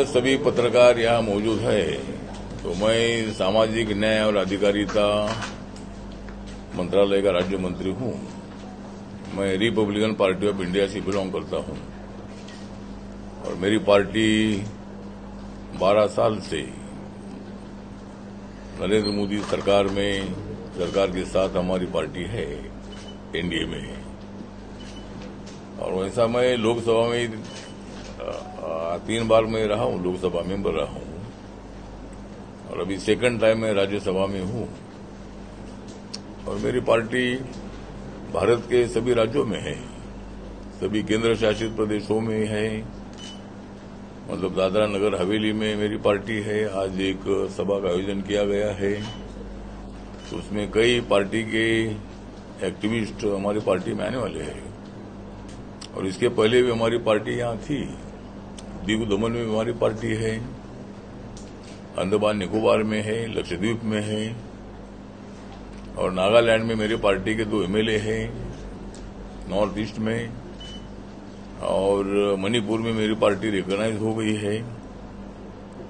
सभी पत्रकार यहाँ मौजूद है, तो मैं सामाजिक न्याय और अधिकारिता मंत्रालय का राज्य मंत्री हूँ। मैं रिपब्लिकन पार्टी ऑफ इंडिया से बिलोंग करता हूँ और मेरी पार्टी 12 साल से नरेंद्र मोदी सरकार के साथ हमारी पार्टी है, एनडीए में। और वैसा मैं लोकसभा में 3 बार मैं रहा हूँ, लोकसभा मेंबर रहा हूँ और अभी सेकंड टाइम मैं राज्यसभा में हूँ। और मेरी पार्टी भारत के सभी राज्यों में है, सभी केंद्र शासित प्रदेशों में है। मतलब दादरा नगर हवेली में मेरी पार्टी है। आज एक सभा का आयोजन किया गया है, तो उसमें कई पार्टी के एक्टिविस्ट हमारी पार्टी में आने वाले हैं। और इसके पहले भी हमारी पार्टी यहाँ थी। दीव दमन में हमारी पार्टी है, अंडमान निकोबार में है, लक्षद्वीप में है और नागालैंड में मेरी पार्टी के 2 एमएलए हैं, नॉर्थ ईस्ट में। और मणिपुर में मेरी पार्टी रिकॉग्नाइज हो गई है।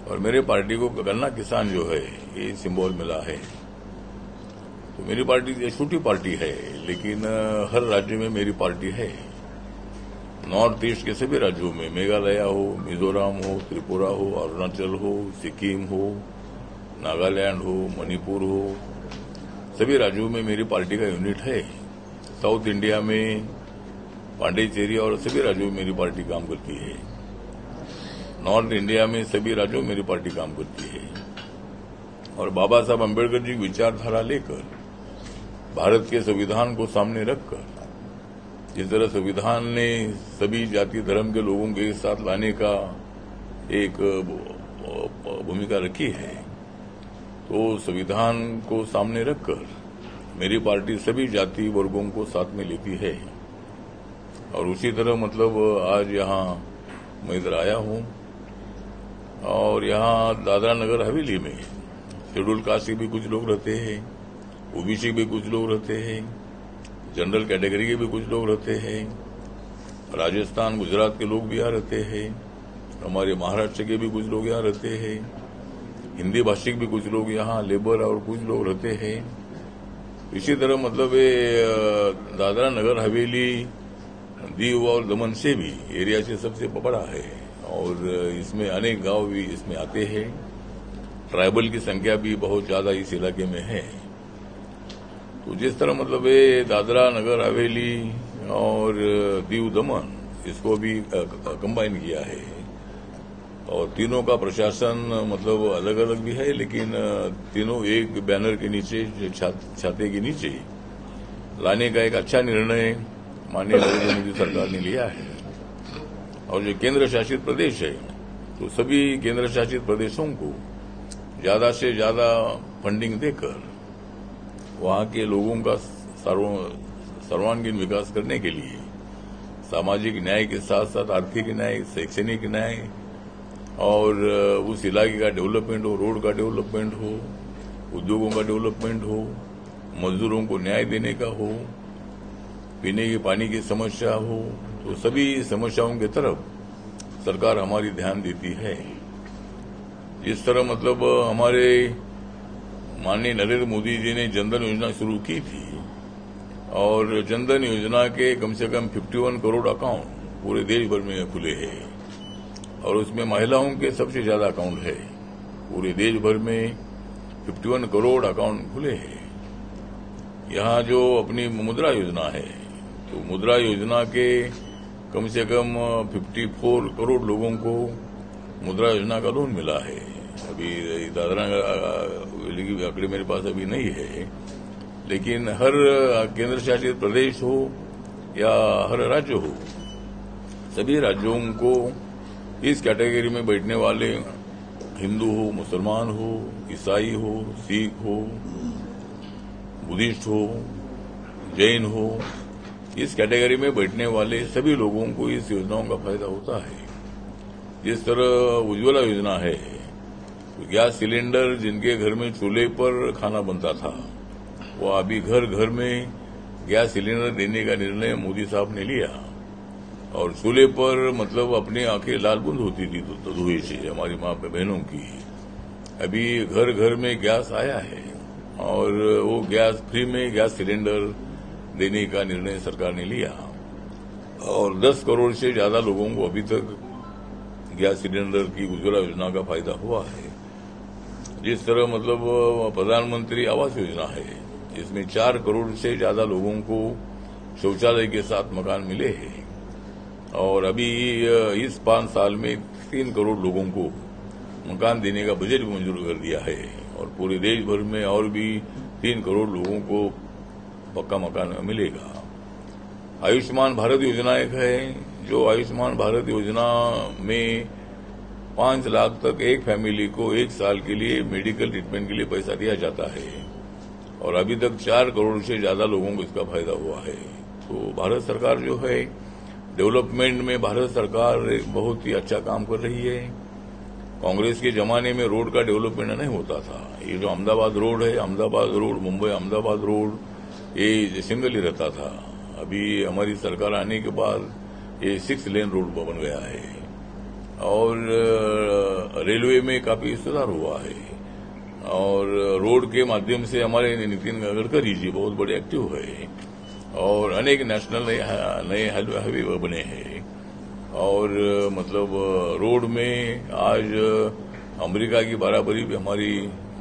और मेरे पार्टी को गन्ना किसान जो है ये सिंबल मिला है। तो मेरी पार्टी छोटी पार्टी है, लेकिन हर राज्य में मेरी पार्टी है। नॉर्थ ईस्ट के सभी राज्यों में, मेघालय हो, मिजोरम हो, त्रिपुरा हो, अरुणाचल हो, सिक्किम हो, नागालैंड हो, मणिपुर हो, सभी राज्यों में मेरी पार्टी का यूनिट है। साउथ इंडिया में पांडिचेरी और सभी राज्यों में मेरी पार्टी काम करती है। नॉर्थ इंडिया में सभी राज्यों में मेरी पार्टी काम करती है। और बाबा साहब अम्बेडकर जी की विचारधारा लेकर, भारत के संविधान को सामने रखकर, जिस तरह संविधान ने सभी जाति धर्म के लोगों के साथ लाने का एक भूमिका रखी है, तो संविधान को सामने रखकर मेरी पार्टी सभी जाति वर्गों को साथ में लेती है। और उसी तरह मतलब आज यहाँ मैं इधर आया हूँ और यहाँ दादरा नगर हवेली में शेड्यूल कास्ट के भी कुछ लोग रहते हैं, ओबीसी भी कुछ लोग रहते हैं, जनरल कैटेगरी के भी कुछ लोग रहते हैं, राजस्थान गुजरात के लोग भी यहाँ रहते हैं, हमारे महाराष्ट्र के भी कुछ लोग यहाँ रहते हैं, हिंदी भाषिक भी कुछ लोग यहाँ लेबर और कुछ लोग रहते हैं। इसी तरह मतलब ये दादरा नगर हवेली दीव और दमन से भी एरिया से सबसे बड़ा है और इसमें अनेक गांव भी इसमें आते हैं। ट्राइबल की संख्या भी बहुत ज्यादा इस इलाके में है। तो जिस तरह मतलब ये दादरा नगर हवेली और दीव दमन इसको भी कंबाइन किया है और तीनों का प्रशासन मतलब अलग अलग भी है, लेकिन तीनों एक बैनर के नीचे, छाते के नीचे लाने का एक अच्छा निर्णय माननीय नरेंद्र मोदी सरकार ने लिया है। और जो केंद्र शासित प्रदेश है, तो सभी केंद्र शासित प्रदेशों को ज्यादा से ज्यादा फंडिंग देकर वहां के लोगों का सर्वांगीण विकास करने के लिए सामाजिक न्याय के साथ साथ आर्थिक न्याय, शैक्षणिक न्याय और उस इलाके का डेवलपमेंट हो, रोड का डेवलपमेंट हो, उद्योगों का डेवलपमेंट हो, मजदूरों को न्याय देने का हो, पीने के पानी की समस्या हो, तो सभी समस्याओं की तरफ सरकार हमारी ध्यान देती है। इस तरह मतलब हमारे माननीय नरेंद्र मोदी जी ने जनधन योजना शुरू की थी और जनधन योजना के कम से कम 51 करोड़ अकाउंट पूरे देश भर में खुले हैं और उसमें महिलाओं के सबसे ज्यादा अकाउंट है। पूरे देश भर में 51 करोड़ अकाउंट खुले हैं। यहाँ जो अपनी मुद्रा योजना है, तो मुद्रा योजना के कम से कम 54 करोड़ लोगों को मुद्रा योजना का लोन मिला है। अभी दादरा की आंकड़े मेरे पास अभी नहीं है, लेकिन हर केंद्र शासित प्रदेश हो या हर राज्य हो, सभी राज्यों को इस कैटेगरी में बैठने वाले हिंदू हो, मुसलमान हो, ईसाई हो, सिख हो, बुद्धिस्ट हो, जैन हो, इस कैटेगरी में बैठने वाले सभी लोगों को इस योजनाओं का फायदा होता है। जिस तरह उज्ज्वला योजना है, तो गैस सिलेंडर जिनके घर में चूल्हे पर खाना बनता था, वो अभी घर घर में गैस सिलेंडर देने का निर्णय मोदी साहब ने लिया और चूल्हे पर मतलब अपनी आंखें लाल बुंद होती थी तो धुएं से हमारी माँ बहनों की। अभी घर घर में गैस आया है और वो गैस फ्री में गैस सिलेंडर देने का निर्णय सरकार ने लिया और 10 करोड़ से ज्यादा लोगों को अभी तक गैस सिलेंडर की उज्ज्वला योजना का फायदा हुआ है। जिस तरह मतलब प्रधानमंत्री आवास योजना है, इसमें 4 करोड़ से ज्यादा लोगों को शौचालय के साथ मकान मिले हैं और अभी इस 5 साल में 3 करोड़ लोगों को मकान देने का बजट भी मंजूर कर दिया है और पूरे देश भर में और भी 3 करोड़ लोगों को पक्का मकान मिलेगा। आयुष्मान भारत योजना एक है, जो आयुष्मान भारत योजना में 5 लाख तक एक फैमिली को 1 साल के लिए मेडिकल ट्रीटमेंट के लिए पैसा दिया जाता है और अभी तक 4 करोड़ से ज्यादा लोगों को इसका फायदा हुआ है। तो भारत सरकार जो है डेवलपमेंट में भारत सरकार एक बहुत ही अच्छा काम कर रही है। कांग्रेस के जमाने में रोड का डेवलपमेंट नहीं होता था। ये जो अहमदाबाद रोड है, अहमदाबाद रोड, मुंबई अहमदाबाद रोड, ये सिंगल ही रहता था। अभी हमारी सरकार आने के बाद ये 6 लेन रोड बन गया है और रेलवे में काफी सुधार हुआ है और रोड के माध्यम से हमारे नितिन गडकरी जी बहुत बड़े एक्टिव है और अनेक नेशनल नए हाईवे बने हैं और मतलब रोड में आज अमेरिका की बराबरी भी हमारी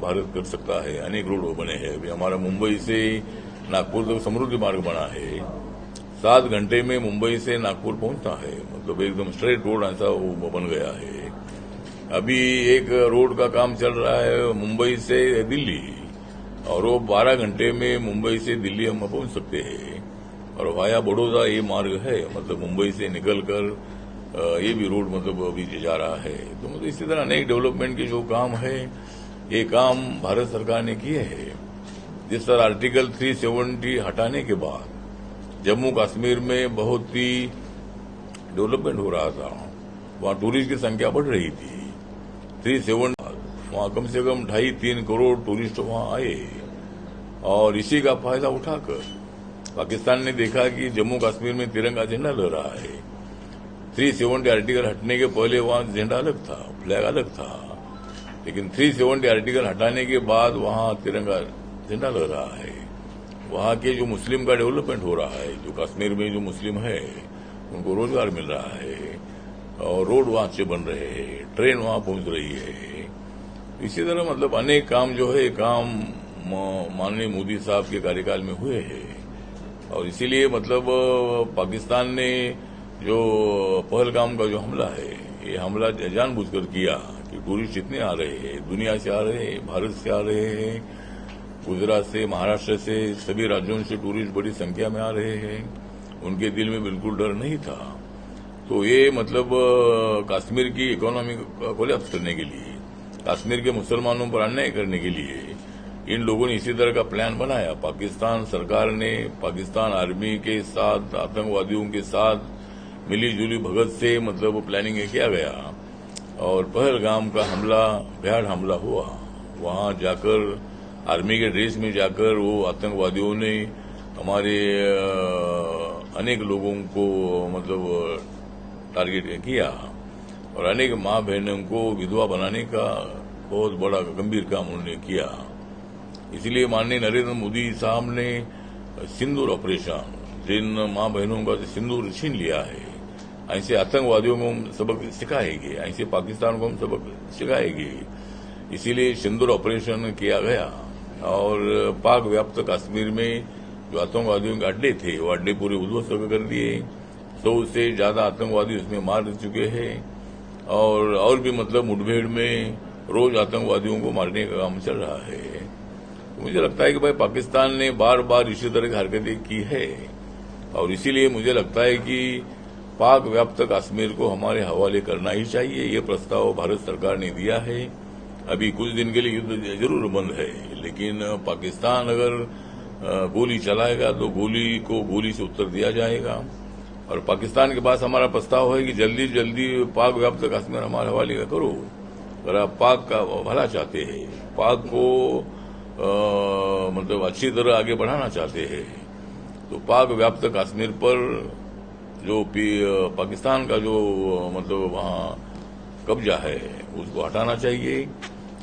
भारत कर सकता है। अनेक रोड बने हैं। अभी हमारा मुंबई से नागपुर तक समृद्धि मार्ग बना है। 7 घंटे में मुंबई से नागपुर पहुंचता है, मतलब एकदम स्ट्रेट रोड ऐसा वो बन गया है। अभी एक रोड का काम चल रहा है मुंबई से दिल्ली और वो 12 घंटे में मुंबई से दिल्ली हम पहुंच सकते हैं और वाया बड़ौदा ये मार्ग है, मतलब मुंबई से निकलकर ये भी रोड मतलब अभी जा रहा है। तो मतलब इसी तरह अनेक डेवलपमेंट के जो काम है ये काम भारत सरकार ने किए हैं। जिस तरह आर्टिकल 370 हटाने के बाद जम्मू कश्मीर में बहुत ही डेवलपमेंट हो रहा था, वहां टूरिस्ट की संख्या बढ़ रही थी। 370 वहां कम से कम 2.5-3 करोड़ टूरिस्ट वहां आए और इसी का फायदा उठाकर पाकिस्तान ने देखा कि जम्मू कश्मीर में तिरंगा झंडा लग रहा है। 370 आर्टिकल हटने के पहले वहां झंडा अलग था, फ्लैग अलग था, लेकिन 370 आर्टिकल हटाने के बाद वहां तिरंगा झंडा लग रहा है। वहां के जो मुस्लिम का डेवलपमेंट हो रहा है, जो कश्मीर में जो मुस्लिम है उनको रोजगार मिल रहा है और रोड वहां से बन रहे हैं, ट्रेन वहां पहुंच रही है। इसी तरह मतलब अनेक काम जो है काम माननीय मोदी साहब के कार्यकाल में हुए हैं और इसीलिए मतलब पाकिस्तान ने जो पहलगाम का जो हमला है, ये हमला जानबूझकर किया कि टूरिस्ट इतने आ रहे हैं, दुनिया से आ रहे हैं, भारत से आ रहे हैं, गुजरात से, महाराष्ट्र से, सभी राज्यों से टूरिस्ट बड़ी संख्या में आ रहे हैं। उनके दिल में बिल्कुल डर नहीं था। तो ये मतलब कश्मीर की इकोनॉमी कोलैप्स करने के लिए, कश्मीर के मुसलमानों पर अन्याय करने के लिए इन लोगों ने इसी तरह का प्लान बनाया। पाकिस्तान सरकार ने पाकिस्तान आर्मी के साथ, आतंकवादियों के साथ मिली जुली भगत से मतलब प्लानिंग किया गया और पहलगाम का हमला, भयाड़ हमला हुआ। वहां जाकर आर्मी के ड्रेस में जाकर वो आतंकवादियों ने हमारे अनेक लोगों को मतलब टारगेट किया और अनेक मां बहनों को विधवा बनाने का बहुत बड़ा गंभीर काम उन्होंने किया। इसलिए माननीय नरेंद्र मोदी साहब ने सिंदूर ऑपरेशन, जिन मां बहनों का सिंदूर छीन लिया है, ऐसे आतंकवादियों को हम सबक सिखाएंगे, ऐसे पाकिस्तान को हम सबक सिखाएंगे। इसीलिए सिंदूर ऑपरेशन किया गया और पाक व्याप्त कश्मीर में जो आतंकवादियों के अड्डे थे वो अड्डे पूरे उद्ध्वस्त कर दिए। 100 से ज्यादा आतंकवादी उसमें मार चुके हैं और भी मतलब मुठभेड़ में रोज आतंकवादियों को मारने का काम चल रहा है। तो मुझे लगता है कि भाई पाकिस्तान ने बार बार इसी तरह की हरकतें की है और इसीलिए मुझे लगता है कि पाक व्याप्त कश्मीर को हमारे हवाले करना ही चाहिए। ये प्रस्ताव भारत सरकार ने दिया है। अभी कुछ दिन के लिए युद्ध जरूर बंद है, लेकिन पाकिस्तान अगर गोली चलाएगा तो गोली को गोली से उत्तर दिया जाएगा और पाकिस्तान के पास हमारा प्रस्ताव है कि जल्दी जल्दी पाक व्याप्त कश्मीर हमारे हवाले करो। अगर आप पाक का भला चाहते हैं, पाक को मतलब अच्छी तरह आगे बढ़ाना चाहते हैं, तो पाक व्याप्त कश्मीर पर जो पाकिस्तान का जो मतलब वहाँ कब्जा है उसको हटाना चाहिए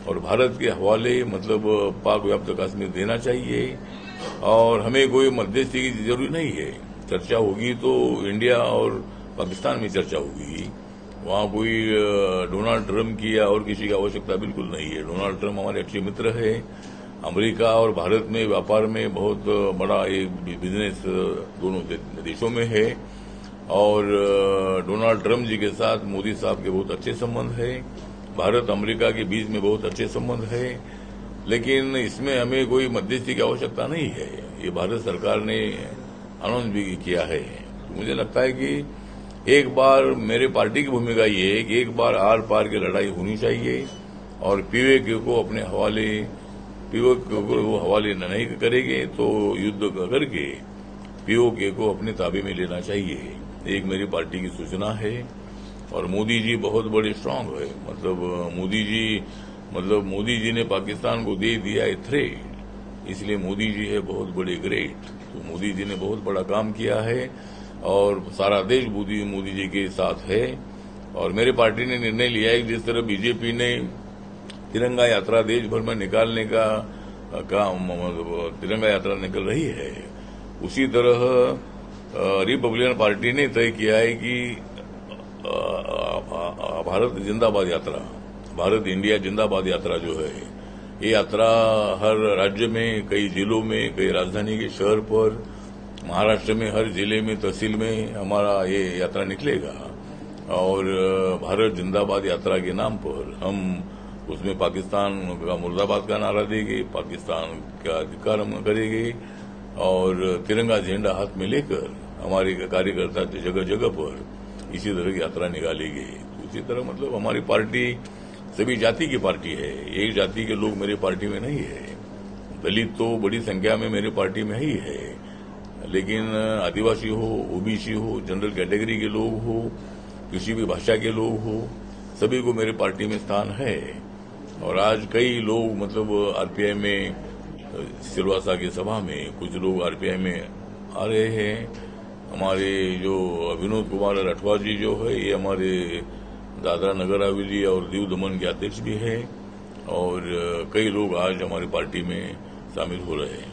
और भारत के हवाले मतलब पाक व्याप्त कश्मीर देना चाहिए। और हमें कोई मध्यस्थी की जरूरत नहीं है। चर्चा होगी तो इंडिया और पाकिस्तान में चर्चा होगी। वहाँ कोई डोनाल्ड ट्रंप की या और किसी की आवश्यकता बिल्कुल नहीं है। डोनाल्ड ट्रंप हमारे अच्छे मित्र है। अमेरिका और भारत में व्यापार में बहुत बड़ा एक बिजनेस दोनों देशों में है और डोनाल्ड ट्रंप जी के साथ मोदी साहब के बहुत अच्छे संबंध है। भारत अमेरिका के बीच में बहुत अच्छे संबंध है, लेकिन इसमें हमें कोई मध्यस्थी की आवश्यकता नहीं है। ये भारत सरकार ने अनाउंस भी किया है। तो मुझे लगता है कि एक बार मेरे पार्टी की भूमिका ये है कि एक बार आर पार की लड़ाई होनी चाहिए और पीओके को अपने हवाले पीओके को वो हवाले नहीं करेंगे तो युद्ध करके पीओके को अपने ताबे में लेना चाहिए। एक मेरी पार्टी की सूचना है। और मोदी जी बहुत बड़े स्ट्रांग है। मतलब मोदी जी ने पाकिस्तान को दे दिया है थ्रेट, इसलिए मोदी जी है बहुत बड़े ग्रेट। तो मोदी जी ने बहुत बड़ा काम किया है और सारा देश मोदी जी के साथ है। और मेरी पार्टी ने निर्णय लिया है कि जिस तरह बीजेपी ने तिरंगा यात्रा देश भर में निकालने का काम तिरंगा यात्रा निकल रही है, उसी तरह रिपब्लिकन पार्टी ने तय किया है कि भारत जिंदाबाद यात्रा, भारत इंडिया जिंदाबाद यात्रा जो है, ये यात्रा हर राज्य में, कई जिलों में, कई राजधानी के शहर पर, महाराष्ट्र में हर जिले में, तहसील में हमारा ये यात्रा निकलेगा। और भारत जिंदाबाद यात्रा के नाम पर हम उसमें पाकिस्तान का मुर्दाबाद का नारा देंगे, पाकिस्तान का अधिकार हम करेंगे और तिरंगा झंडा हाथ में लेकर हमारे कार्यकर्ता जगह जगह पर इसी तरह की यात्रा निकालेंगे। तो इसी तरह मतलब हमारी पार्टी सभी जाति की पार्टी है। एक जाति के लोग मेरी पार्टी में नहीं है। दलित तो बड़ी संख्या में मेरी पार्टी में ही है, लेकिन आदिवासी हो, ओबीसी हो, जनरल कैटेगरी के लोग हो, किसी भी भाषा के लोग हो, सभी को मेरी पार्टी में स्थान है। और आज कई लोग मतलब आरपीआई में सिलवासा की सभा में कुछ लोग आरपीआई में आ रहे हैं। हमारे जो विनोद कुमार राठवा जी जो है, ये हमारे दादरा नगर हवेली और दीव दमन के अध्यक्ष भी है और कई लोग आज हमारी पार्टी में शामिल हो रहे हैं।